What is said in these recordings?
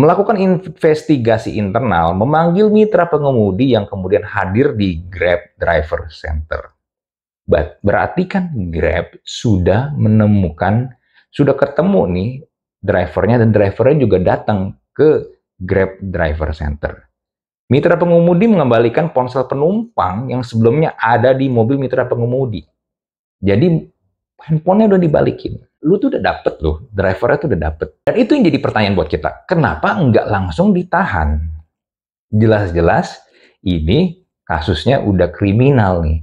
melakukan investigasi internal, memanggil mitra pengemudi yang kemudian hadir di Grab Driver Center. Berarti kan Grab sudah menemukan, sudah ketemu nih drivernya, dan drivernya juga datang ke Grab Driver Center. Mitra pengemudi mengembalikan ponsel penumpang yang sebelumnya ada di mobil mitra pengemudi. Jadi handphonenya udah dibalikin. Lu tuh udah dapet loh, drivernya tuh udah dapet. Dan itu yang jadi pertanyaan buat kita. Kenapa nggak langsung ditahan? Jelas-jelas ini kasusnya udah kriminal nih.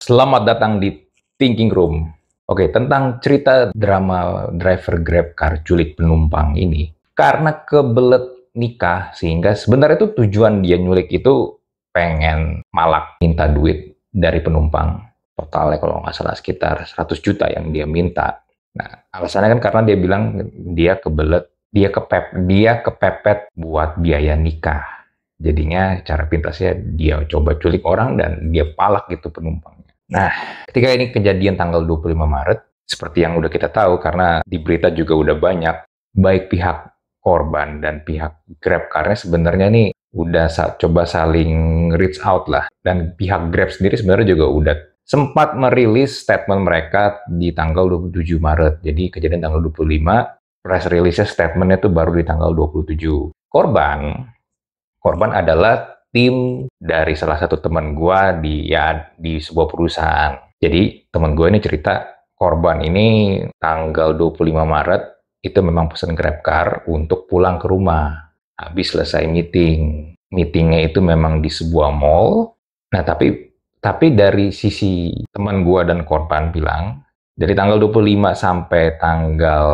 Selamat datang di Thinking Room. Oke, tentang cerita drama driver Grab car culik penumpang ini. Karena kebelet nikah, sehingga sebenarnya itu tujuan dia nyulik itu pengen malak, minta duit dari penumpang. Totalnya kalau nggak salah sekitar 100 juta yang dia minta. Nah, alasannya kan karena dia bilang dia kebelet, dia kepepet buat biaya nikah. Jadinya cara pintasnya dia coba culik orang dan dia palak gitu penumpangnya. Nah, ketika ini kejadian tanggal 25 Maret, seperti yang udah kita tahu karena di berita juga udah banyak, baik pihak korban dan pihak Grab karena sebenarnya nih udah coba saling reach out lah. Dan pihak Grab sendiri sebenarnya juga udah sempat merilis statement mereka di tanggal 27 Maret. Jadi kejadian tanggal 25, press release statementnya itu baru di tanggal 27. Korban adalah tim dari salah satu teman gua di sebuah perusahaan. Jadi teman gua ini cerita korban ini tanggal 25 Maret itu memang pesan Grab car untuk pulang ke rumah. Habis selesai meeting. Meetingnya itu memang di sebuah mall. Nah, tapi dari sisi teman gua dan korban bilang, dari tanggal 25 sampai tanggal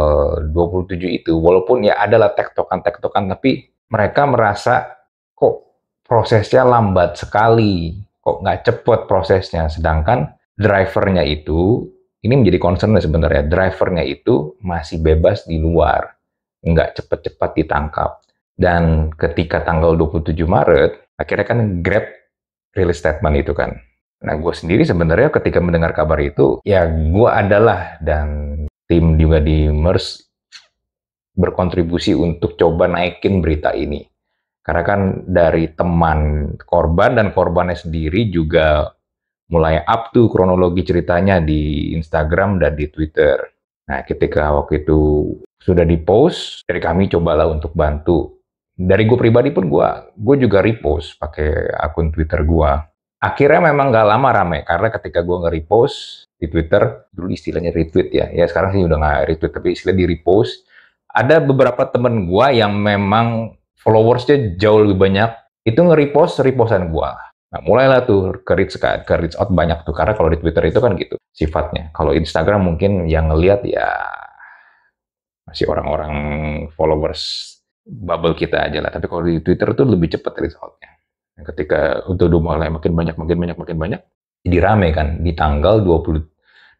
27 itu, walaupun ya adalah tektokan-tektokan, tapi mereka merasa kok prosesnya lambat sekali, kok nggak cepet prosesnya. Sedangkan drivernya itu, ini menjadi concern sebenarnya, drivernya itu masih bebas di luar, nggak cepet-cepet ditangkap. Dan ketika tanggal 27 Maret, akhirnya kan Grab rilis statement itu kan. Nah, gue sendiri sebenarnya ketika mendengar kabar itu, ya gue adalah dan tim juga di MERS berkontribusi untuk coba naikin berita ini. Karena kan dari teman korban dan korbannya sendiri juga mulai up to kronologi ceritanya di Instagram dan di Twitter. Nah, ketika waktu itu sudah di-post, dari kami cobalah untuk bantu. Dari gue pribadi pun gue juga repost pakai akun Twitter gue. Akhirnya memang nggak lama rame, karena ketika gue nge-repost di Twitter, dulu istilahnya retweet ya sekarang sih udah nggak retweet, tapi istilah di repost, ada beberapa temen gue yang memang followersnya jauh lebih banyak, itu repostan gue. Nah, mulailah tuh ke reach out banyak tuh, karena kalau di Twitter itu kan gitu sifatnya. Kalau Instagram mungkin yang ngelihat ya masih orang-orang followers bubble kita aja lah, tapi kalau di Twitter tuh lebih cepat reach out-nya. Ketika udah mulai makin banyak, jadi rame kan di tanggal 27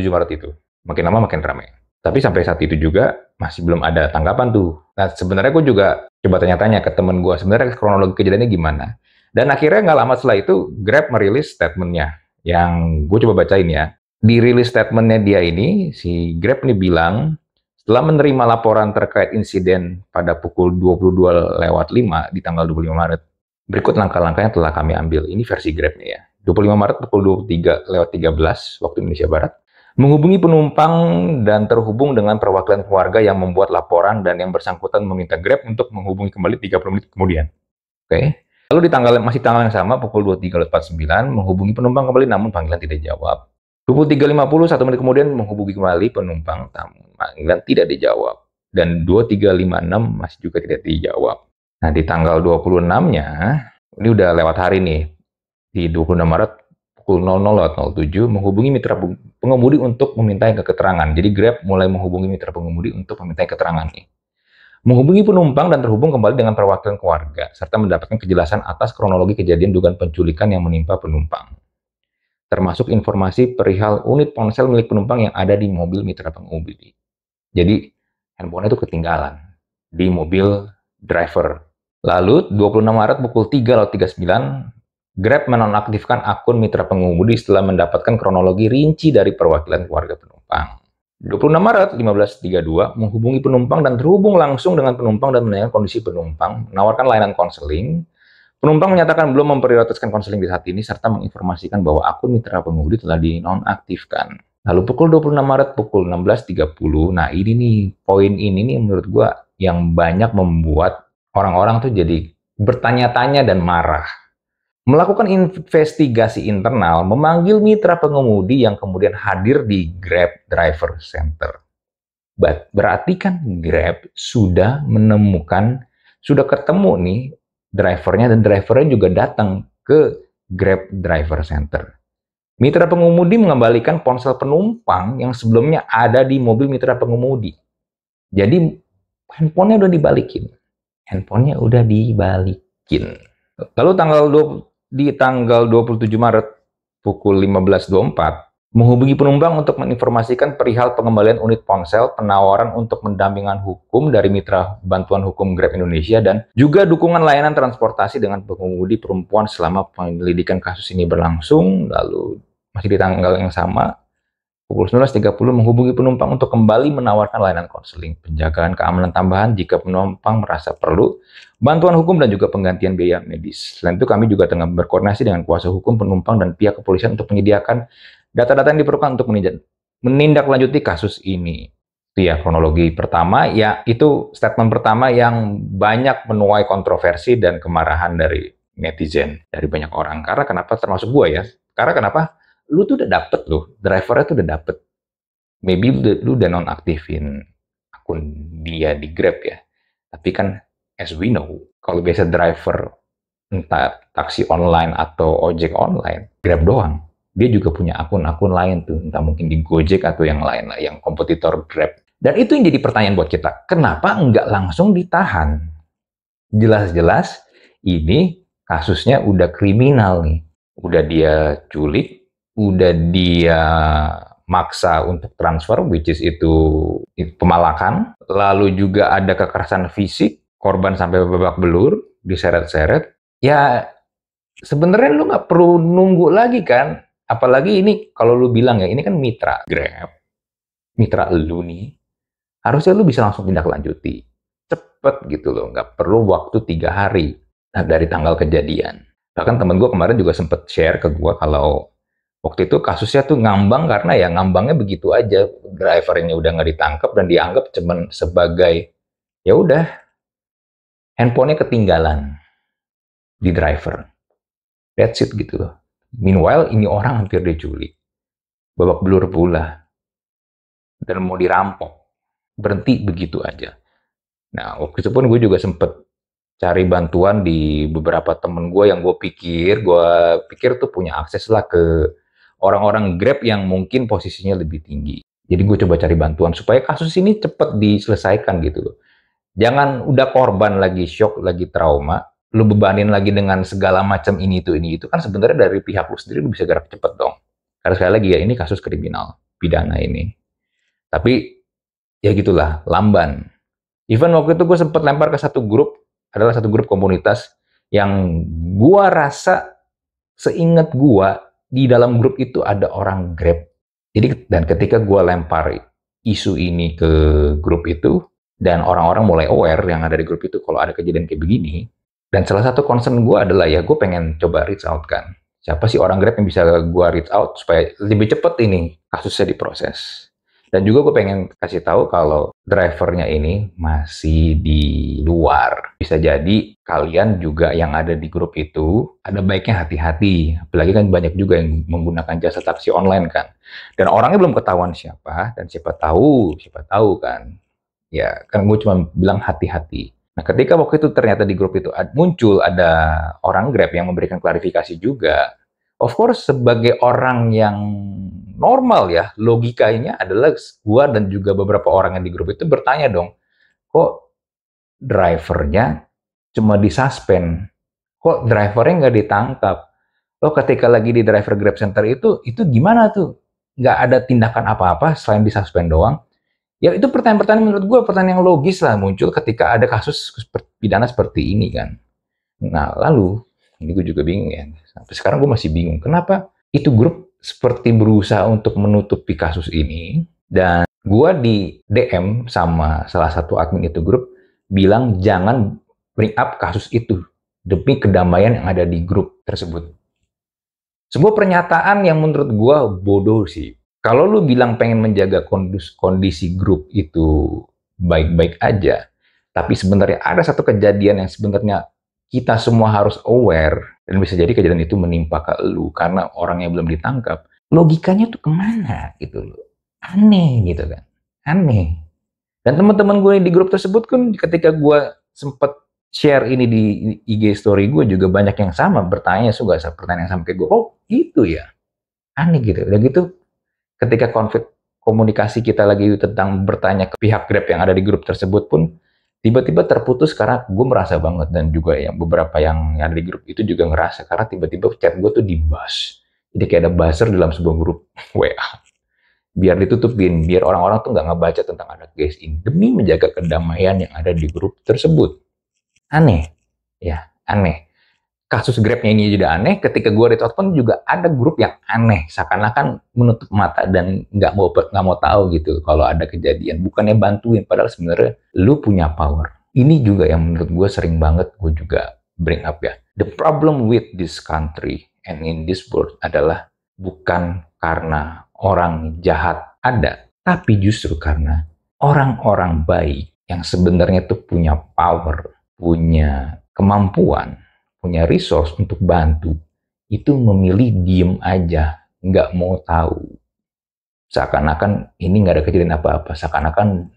Maret itu. Makin lama makin rame. Tapi sampai saat itu juga masih belum ada tanggapan tuh. Nah, sebenarnya gue juga coba tanya-tanya ke temen gue, sebenarnya kronologi kejadiannya gimana. Dan akhirnya nggak lama setelah itu, Grab merilis statementnya. Yang gue coba bacain ya. Di rilis statementnya dia ini, si Grab ini bilang, setelah menerima laporan terkait insiden pada pukul 22.05 di tanggal 25 Maret, berikut langkah-langkah yang telah kami ambil. Ini versi Grab nih ya. 25 Maret pukul 23.13 waktu Indonesia Barat, menghubungi penumpang dan terhubung dengan perwakilan keluarga yang membuat laporan dan yang bersangkutan meminta Grab untuk menghubungi kembali 30 menit kemudian. Oke. Lalu di masih tanggal yang sama pukul 23.49 menghubungi penumpang kembali namun panggilan tidak dijawab. 23.50 1 menit kemudian menghubungi kembali penumpang namun panggilan tidak dijawab. Dan 23.56 masih juga tidak dijawab. Nah, di tanggal 26-nya, ini udah lewat hari nih. Di 26 Maret pukul 00.07 menghubungi mitra pengemudi untuk meminta keterangan. Jadi Grab mulai menghubungi mitra pengemudi untuk meminta keterangan nih. Menghubungi penumpang dan terhubung kembali dengan perwakilan keluarga serta mendapatkan kejelasan atas kronologi kejadian dugaan penculikan yang menimpa penumpang. Termasuk informasi perihal unit ponsel milik penumpang yang ada di mobil mitra pengemudi. Jadi handphone itu ketinggalan di mobil driver. Lalu 26 Maret pukul 3.39 Grab menonaktifkan akun mitra pengemudi setelah mendapatkan kronologi rinci dari perwakilan keluarga penumpang. 26 Maret 1532 menghubungi penumpang dan terhubung langsung dengan penumpang dan menanyakan kondisi penumpang, menawarkan layanan konseling. Penumpang menyatakan belum memprioritaskan konseling di saat ini serta menginformasikan bahwa akun mitra pengemudi telah dinonaktifkan. Lalu pukul 26 Maret pukul 16.30, nah ini nih, poin ini nih menurut gua yang banyak membuat orang-orang tuh jadi bertanya-tanya dan marah. Melakukan investigasi internal, memanggil mitra pengemudi yang kemudian hadir di Grab Driver Center. Berarti kan Grab sudah menemukan, sudah ketemu nih drivernya, dan drivernya juga datang ke Grab Driver Center. Mitra pengemudi mengembalikan ponsel penumpang yang sebelumnya ada di mobil mitra pengemudi. Jadi handphonenya udah dibalikin. Handphonenya udah dibalikin. Lalu di tanggal 27 Maret pukul 15.24 menghubungi penumpang untuk menginformasikan perihal pengembalian unit ponsel, penawaran untuk pendampingan hukum dari Mitra Bantuan Hukum Grab Indonesia, dan juga dukungan layanan transportasi dengan pengemudi perempuan selama penyelidikan kasus ini berlangsung. Lalu masih di tanggal yang sama, pukul 19.30 menghubungi penumpang untuk kembali menawarkan layanan konseling, penjagaan keamanan tambahan jika penumpang merasa perlu, bantuan hukum dan juga penggantian biaya medis. Selain itu kami juga tengah berkoordinasi dengan kuasa hukum penumpang dan pihak kepolisian untuk menyediakan data-data yang diperlukan untuk menindaklanjuti kasus ini. Itu ya kronologi pertama, ya itu statement pertama yang banyak menuai kontroversi dan kemarahan dari netizen, dari banyak orang. Karena kenapa, termasuk gue ya, karena kenapa? Lu tuh udah dapet loh, drivernya tuh udah dapet. Maybe lu udah nonaktifin akun dia di Grab ya. Tapi kan, as we know, kalau biasa driver, entah taksi online atau ojek online, Grab doang. Dia juga punya akun-akun lain tuh, entah mungkin di Gojek atau yang lain lah, yang kompetitor Grab. Dan itu yang jadi pertanyaan buat kita, kenapa nggak langsung ditahan? Jelas-jelas ini kasusnya udah kriminal nih. Udah dia culik, udah dia maksa untuk transfer, which is itu pemalakan, lalu juga ada kekerasan fisik, korban sampai babak belur, diseret-seret. Ya sebenarnya lu nggak perlu nunggu lagi kan, apalagi ini kalau lu bilang ya, ini kan mitra Grab, mitra lu nih, harusnya lu bisa langsung tindak lanjuti, cepet gitu loh, nggak perlu waktu 3 hari dari tanggal kejadian. Bahkan temen gue kemarin juga sempet share ke gue kalau waktu itu kasusnya tuh ngambang, karena ya ngambangnya begitu aja, drivernya udah nggak ditangkap dan dianggap cuman sebagai ya udah handphonenya ketinggalan di driver, that's it gitu loh. Meanwhile ini orang hampir diculik, babak belur pula, dan mau dirampok, berhenti begitu aja. Nah waktu itu pun gue juga sempet cari bantuan di beberapa temen gue yang gue pikir tuh punya akses lah ke orang-orang Grab yang mungkin posisinya lebih tinggi. Jadi gue coba cari bantuan supaya kasus ini cepat diselesaikan gitu loh. Jangan udah korban lagi shock, lagi trauma, lu bebanin lagi dengan segala macam ini itu kan sebenarnya dari pihak lu sendiri lu bisa gerak cepet dong. Karena sekali lagi ya, ini kasus kriminal, pidana ini. Tapi ya gitulah, lamban. Even waktu itu gue sempat lempar ke satu grup, adalah satu grup komunitas yang gua rasa, seingat gua di dalam grup itu ada orang Grab. Jadi dan ketika gua lempar isu ini ke grup itu, dan orang-orang mulai aware yang ada di grup itu kalau ada kejadian kayak begini, dan salah satu concern gua adalah ya gue pengen coba reach out kan, siapa sih orang Grab yang bisa gua reach out supaya lebih cepet ini kasusnya diproses. Dan juga gue pengen kasih tahu kalau drivernya ini masih di luar. Bisa jadi kalian juga yang ada di grup itu, ada baiknya hati-hati. Apalagi kan banyak juga yang menggunakan jasa taksi online kan. Dan orangnya belum ketahuan siapa, dan siapa tahu kan. Ya kan gue cuma bilang hati-hati. Nah ketika waktu itu ternyata di grup itu muncul ada orang Grab yang memberikan klarifikasi juga. Of course sebagai orang yang normal ya, logikanya adalah gua dan juga beberapa orang yang di grup itu bertanya dong, kok drivernya cuma disuspend, kok drivernya nggak ditangkap, lo ketika lagi di driver Grab Center itu gimana tuh, nggak ada tindakan apa-apa selain disuspend doang. Ya itu pertanyaan-pertanyaan menurut gue, pertanyaan yang logis lah muncul ketika ada kasus pidana seperti ini kan. Nah lalu, ini gue juga bingung ya, sampai sekarang gue masih bingung, kenapa itu grup seperti berusaha untuk menutupi kasus ini, dan Gua di DM sama salah satu admin itu grup bilang jangan bring up kasus itu demi kedamaian yang ada di grup tersebut. Sebuah pernyataan yang menurut gua bodoh sih. Kalau lu bilang pengen menjaga kondisi grup itu baik-baik aja, tapi sebenarnya ada satu kejadian yang sebenarnya kita semua harus aware, dan bisa jadi kejadian itu menimpa ke lu karena orang yang belum ditangkap. Logikanya tuh kemana gitu loh. Aneh gitu kan. Aneh. Dan teman-teman gue di grup tersebut kan ketika gue sempet share ini di IG story gue juga banyak yang sama bertanya juga pertanyaan yang sama kayak gue. Oh gitu ya. Aneh gitu. Dan gitu ketika konflik komunikasi kita lagi tentang bertanya ke pihak Grab yang ada di grup tersebut pun tiba-tiba terputus karena gue merasa banget, dan juga yang beberapa yang ada di grup itu juga ngerasa karena tiba-tiba chat gue tuh dibas. Jadi kayak ada buzzer dalam sebuah grup WA. Biar ditutupin, biar orang-orang tuh nggak ngebaca tentang adat guys ini demi menjaga kedamaian yang ada di grup tersebut. Aneh, ya aneh. Kasus Grabnya ini juga aneh. Ketika gue ditelepon juga ada grup yang aneh, seakan-akan menutup mata dan nggak mau tahu gitu kalau ada kejadian. Bukannya bantuin, padahal sebenarnya lu punya power. Ini juga yang menurut gue sering banget gue juga bring up ya. The problem with this country and in this world adalah bukan karena orang jahat ada, tapi justru karena orang-orang baik yang sebenarnya tuh punya power, punya kemampuan, punya resource untuk bantu, itu memilih diem aja, nggak mau tahu. Seakan-akan ini nggak ada kejadian apa-apa, seakan-akan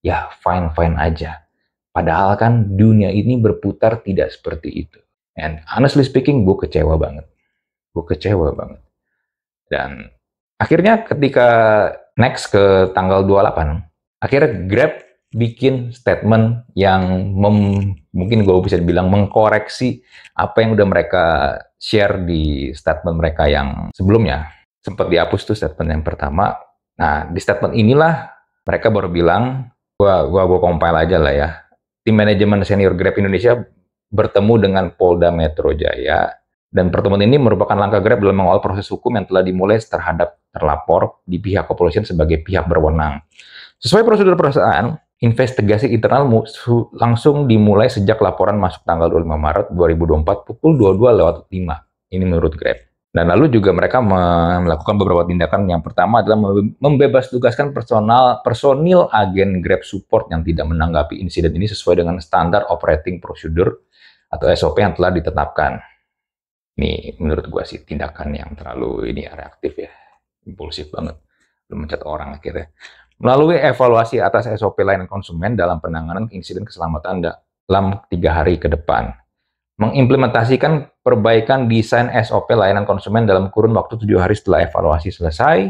ya fine-fine aja. Padahal kan dunia ini berputar tidak seperti itu. And honestly speaking, gue kecewa banget. Gue kecewa banget. Dan akhirnya ketika next ke tanggal 28, akhirnya Grab bikin statement yang mungkin gue bisa bilang mengkoreksi apa yang udah mereka share di statement mereka yang sebelumnya. Sempat dihapus tuh statement yang pertama. Nah, di statement inilah mereka baru bilang, gua compile aja lah ya. Tim manajemen senior Grab Indonesia bertemu dengan Polda Metro Jaya, dan pertemuan ini merupakan langkah Grab dalam mengawal proses hukum yang telah dimulai terhadap terlapor di pihak kepolisian sebagai pihak berwenang. Sesuai prosedur perusahaan, investigasi internal langsung dimulai sejak laporan masuk tanggal 25 Maret 2024 pukul 22.05. Ini menurut Grab. Dan lalu juga mereka melakukan beberapa tindakan. Yang pertama adalah membebas tugaskan personil agen Grab Support yang tidak menanggapi insiden ini sesuai dengan standar operating procedure atau SOP yang telah ditetapkan. Ini menurut gue sih tindakan yang terlalu reaktif ya, impulsif banget. Belum mencat orang akhirnya. Melalui evaluasi atas SOP layanan konsumen dalam penanganan insiden keselamatan dalam 3 hari ke depan. Mengimplementasikan perbaikan desain SOP layanan konsumen dalam kurun waktu 7 hari setelah evaluasi selesai.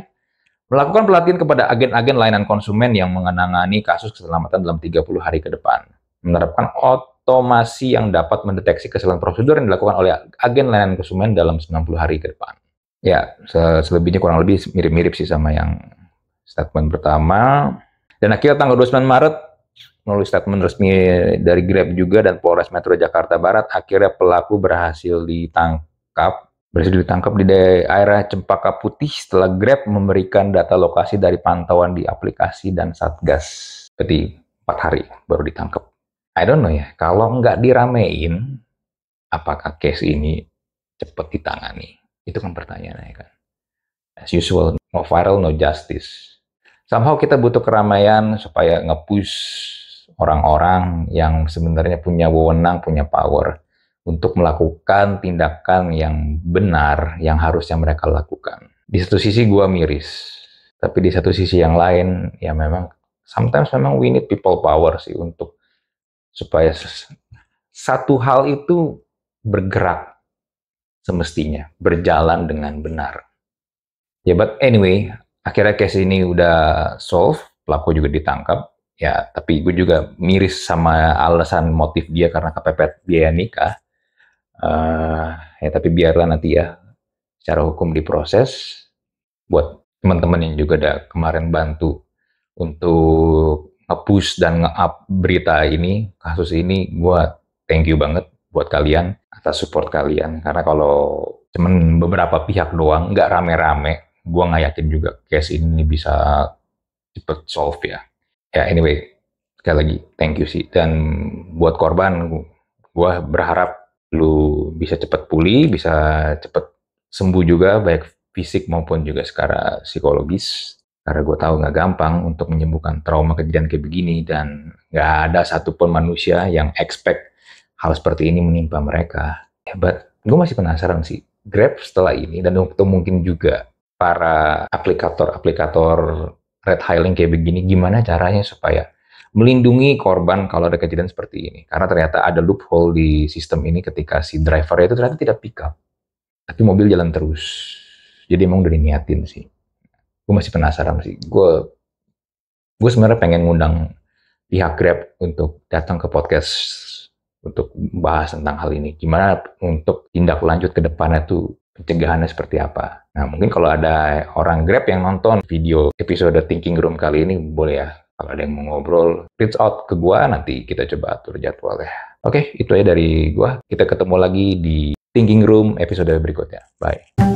Melakukan pelatihan kepada agen-agen layanan konsumen yang mengenangani kasus keselamatan dalam 30 hari ke depan. Menerapkan otomasi yang dapat mendeteksi kesalahan prosedur yang dilakukan oleh agen layanan konsumen dalam 90 hari ke depan. Ya, selebihnya kurang lebih mirip-mirip sih sama yang statement pertama. Dan akhirnya tanggal 29 Maret, melalui statement resmi dari Grab juga dan Polres Metro Jakarta Barat, akhirnya pelaku berhasil ditangkap di daerah Cempaka Putih setelah Grab memberikan data lokasi dari pantauan di aplikasi dan Satgas. Berarti 4 hari baru ditangkap. I don't know ya, kalau nggak diramein, apakah case ini cepat ditangani? Itu kan pertanyaannya kan. As usual, no viral, no justice. Somehow kita butuh keramaian supaya nge-push orang-orang yang sebenarnya punya wewenang, punya power untuk melakukan tindakan yang benar yang harusnya mereka lakukan. Di satu sisi gue miris, tapi di satu sisi yang lain ya memang sometimes memang we need people power sih untuk supaya satu hal itu bergerak semestinya, berjalan dengan benar. Ya, but anyway, akhirnya case ini udah solve, pelaku juga ditangkap. Ya, tapi gue juga miris sama alasan motif dia karena kepepet biaya nikah. Ya, tapi biarlah nanti ya, secara hukum diproses. Buat teman-teman yang juga udah kemarin bantu untuk nge-push dan nge-up berita ini, kasus ini, gue thank you banget buat kalian atas support kalian. Karena kalau cuman beberapa pihak doang, nggak rame-rame, gue nggak yakin juga case ini bisa cepet solve ya. Ya anyway, sekali lagi thank you sih. Dan buat korban, gue berharap lu bisa cepet pulih, bisa cepet sembuh juga, baik fisik maupun juga secara psikologis. Karena gue tahu nggak gampang untuk menyembuhkan trauma kejadian kayak begini, dan nggak ada satupun manusia yang expect hal seperti ini menimpa mereka. Ya, but gue masih penasaran sih, Grab setelah ini, dan untuk mungkin juga para aplikator-aplikator red hailing kayak begini, gimana caranya supaya melindungi korban kalau ada kejadian seperti ini. Karena ternyata ada loophole di sistem ini ketika si driver itu ternyata tidak pick up, tapi mobil jalan terus. Jadi emang udah diniatin sih. Gue masih penasaran sih. Gue sebenarnya pengen ngundang pihak Grab untuk datang ke podcast untuk bahas tentang hal ini. Gimana untuk tindak lanjut ke depannya tuh, pencegahannya seperti apa. Nah, mungkin kalau ada orang Grab yang nonton video episode Thinking Room kali ini, boleh ya. Kalau ada yang mau ngobrol, reach out ke gua, nanti kita coba atur jadwal ya. Oke, itu aja dari gua. Kita ketemu lagi di Thinking Room episode berikutnya. Bye.